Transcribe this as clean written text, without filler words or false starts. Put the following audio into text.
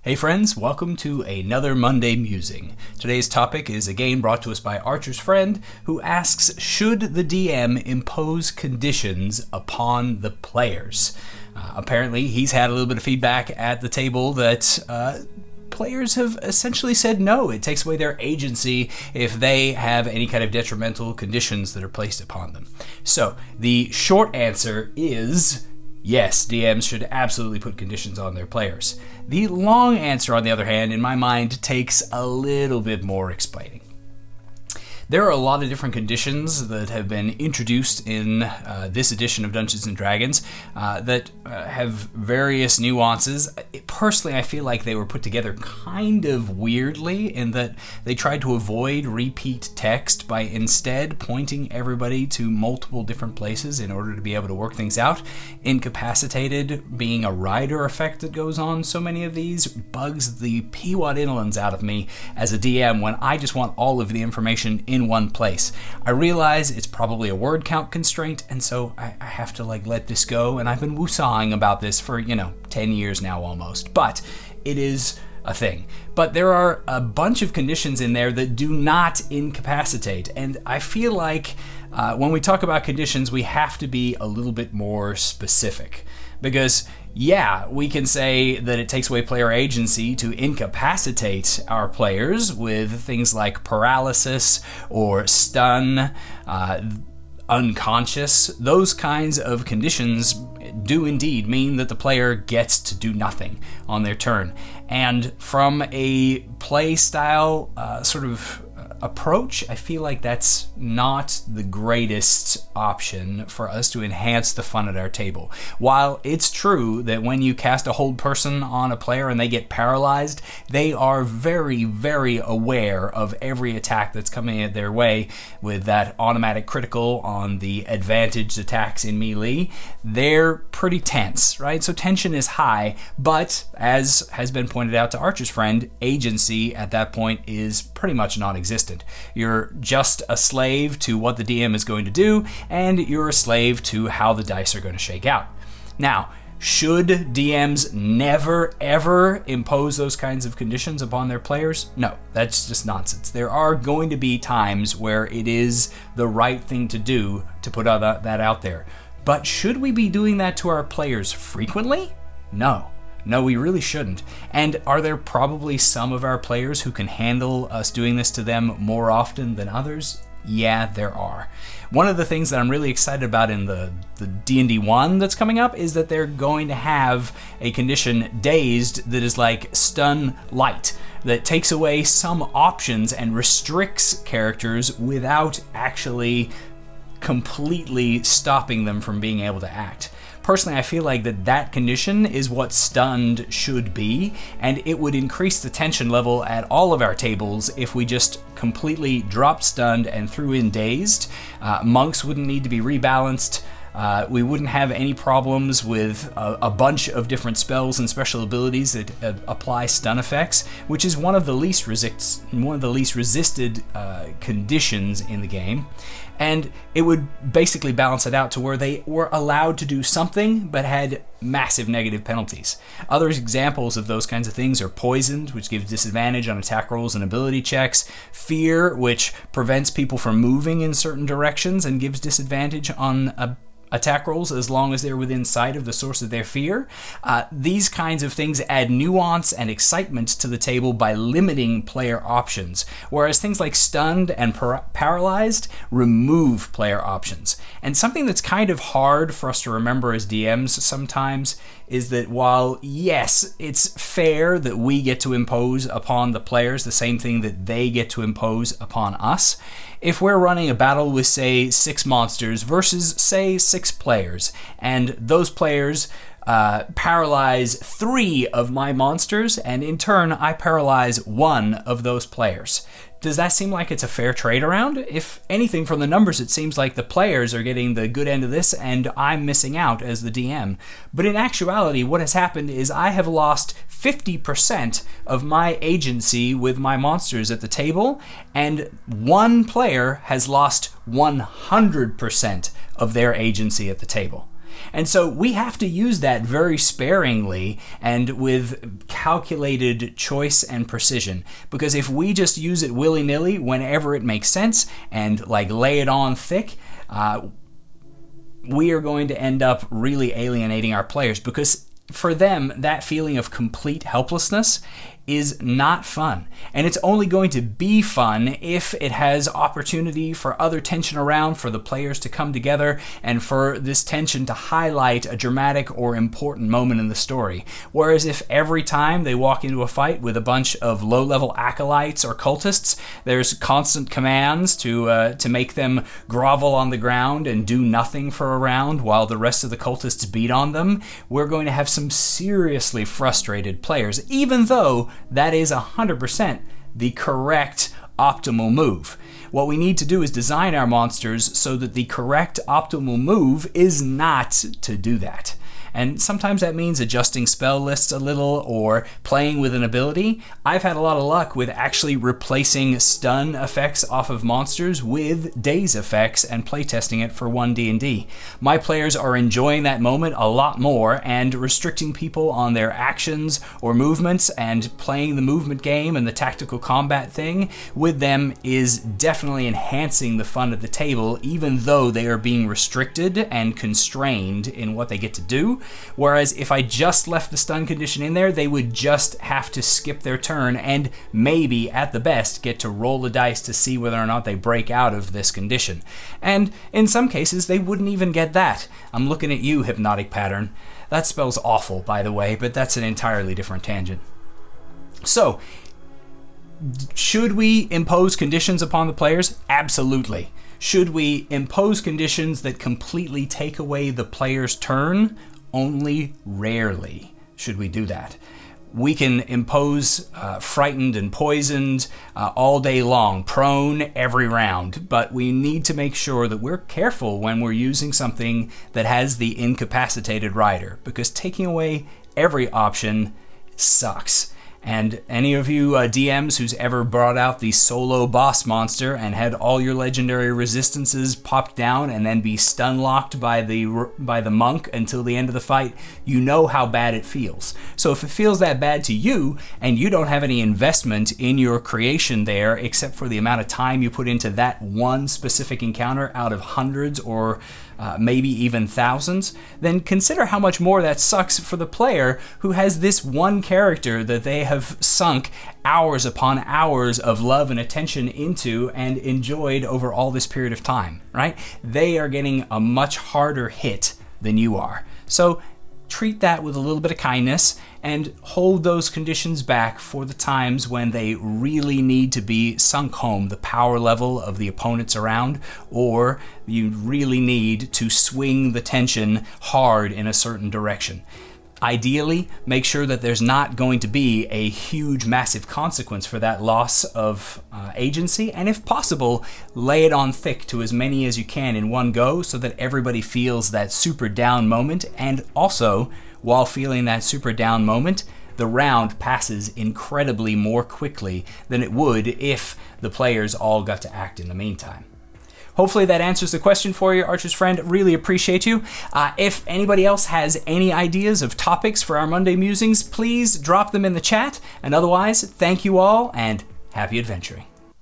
Hey friends, welcome to another Monday Musing. Today's topic is a game brought to us by Archer's Friend, who asks, should the DM impose conditions upon the players? Apparently, he's had a little bit of feedback at the table that players have essentially said no. It takes away their agency if they have any kind of detrimental conditions that are placed upon them. So, the short answer is yes, DMs should absolutely put conditions on their players. The long answer, on the other hand, in my mind, takes a little bit more explaining. There are a lot of different conditions that have been introduced in this edition of Dungeons & Dragons that have various nuances. Personally, I feel like they were put together kind of weirdly in that they tried to avoid repeat text by instead pointing everybody to multiple different places in order to be able to work things out. Incapacitated being a rider effect that goes on so many of these bugs the peewat-inolens out of me as a DM when I just want all of the information in one place. I realize it's probably a word count constraint, and so I have to let this go, and I've been woosawing about this for 10 years now almost, but it is a thing. But there are a bunch of conditions in there that do not incapacitate, and I feel like when we talk about conditions, we have to be a little bit more specific. Because, yeah, we can say that it takes away player agency to incapacitate our players with things like paralysis or stun, unconscious. Those kinds of conditions do indeed mean that the player gets to do nothing on their turn. And from a play style sort of approach, I feel like that's not the greatest option for us to enhance the fun at our table. While it's true that when you cast a hold person on a player and they get paralyzed, they are very, very aware of every attack that's coming at their way with that automatic critical on the advantaged attacks in melee. They're pretty tense, right? So tension is high, but as has been pointed out to Archer's Friend, agency at that point is pretty much non-existent. You're just a slave to what the DM is going to do, and you're a slave to how the dice are going to shake out. Now, should DMs never, ever impose those kinds of conditions upon their players? No, that's just nonsense. There are going to be times where it is the right thing to do to put that out there. But should we be doing that to our players frequently? No. No, we really shouldn't. And are there probably some of our players who can handle us doing this to them more often than others? Yeah, there are. One of the things that I'm really excited about in the D&D 1 that's coming up is that they're going to have a condition, Dazed, that is like Stun Light, that takes away some options and restricts characters without actually completely stopping them from being able to act. Personally, I feel like that condition is what stunned should be, and it would increase the tension level at all of our tables if we just completely dropped stunned and threw in dazed. Monks wouldn't need to be rebalanced. We wouldn't have any problems with a bunch of different spells and special abilities that apply stun effects, which is one of the least resisted conditions in the game. And it would basically balance it out to where they were allowed to do something but had massive negative penalties. Other examples of those kinds of things are Poisoned, which gives disadvantage on attack rolls and ability checks, Fear, which prevents people from moving in certain directions and gives disadvantage on attack rolls as long as they're within sight of the source of their fear. These kinds of things add nuance and excitement to the table by limiting player options, whereas things like Stunned and Paralyzed remove player options. And something that's kind of hard for us to remember as DMs sometimes is that while, yes, it's fair that we get to impose upon the players the same thing that they get to impose upon us, if we're running a battle with, say, 6 monsters versus, say, 6 players, and those players paralyze 3 of my monsters, and in turn, I paralyze 1 of those players. Does that seem like it's a fair trade around? If anything, from the numbers, it seems like the players are getting the good end of this and I'm missing out as the DM. But in actuality, what has happened is I have lost 50% of my agency with my monsters at the table, and one player has lost 100% of their agency at the table. And so we have to use that very sparingly and with calculated choice and precision. Because if we just use it willy-nilly whenever it makes sense and like lay it on thick, we are going to end up really alienating our players, because for them, that feeling of complete helplessness is not fun. And it's only going to be fun if it has opportunity for other tension around, for the players to come together, and for this tension to highlight a dramatic or important moment in the story. Whereas if every time they walk into a fight with a bunch of low-level acolytes or cultists, there's constant commands to make them grovel on the ground and do nothing for a round while the rest of the cultists beat on them, we're going to have some seriously frustrated players, even though that is 100% the correct optimal move. What we need to do is design our monsters so that the correct optimal move is not to do that. And sometimes that means adjusting spell lists a little or playing with an ability. I've had a lot of luck with actually replacing stun effects off of monsters with daze effects and playtesting it for 1D&D. My players are enjoying that moment a lot more, and restricting people on their actions or movements and playing the movement game and the tactical combat thing with them is definitely enhancing the fun at the table, even though they are being restricted and constrained in what they get to do. Whereas if I just left the stun condition in there, they would just have to skip their turn and maybe, at the best, get to roll the dice to see whether or not they break out of this condition. And in some cases, they wouldn't even get that. I'm looking at you, Hypnotic Pattern. That spell's awful, by the way, but that's an entirely different tangent. So, should we impose conditions upon the players? Absolutely. Should we impose conditions that completely take away the player's turn? Only rarely should we do that. We can impose frightened and poisoned all day long, prone every round, but we need to make sure that we're careful when we're using something that has the incapacitated rider, because taking away every option sucks. And any of you DMs who's ever brought out the solo boss monster and had all your legendary resistances popped down and then be stun locked by the monk until the end of the fight, you know how bad it feels. So if it feels that bad to you and you don't have any investment in your creation there except for the amount of time you put into that one specific encounter out of hundreds or maybe even thousands, then consider how much more that sucks for the player who has this one character that they have sunk hours upon hours of love and attention into and enjoyed over all this period of time, right? They are getting a much harder hit than you are. So treat that with a little bit of kindness and hold those conditions back for the times when they really need to be sunk home, the power level of the opponents around, or you really need to swing the tension hard in a certain direction. Ideally, make sure that there's not going to be a huge, massive consequence for that loss of agency, and if possible, lay it on thick to as many as you can in one go so that everybody feels that super down moment, and also, while feeling that super down moment, the round passes incredibly more quickly than it would if the players all got to act in the meantime. Hopefully that answers the question for you, Archer's friend. Really appreciate you. If anybody else has any ideas of topics for our Monday Musings, please drop them in the chat. And otherwise, thank you all and happy adventuring.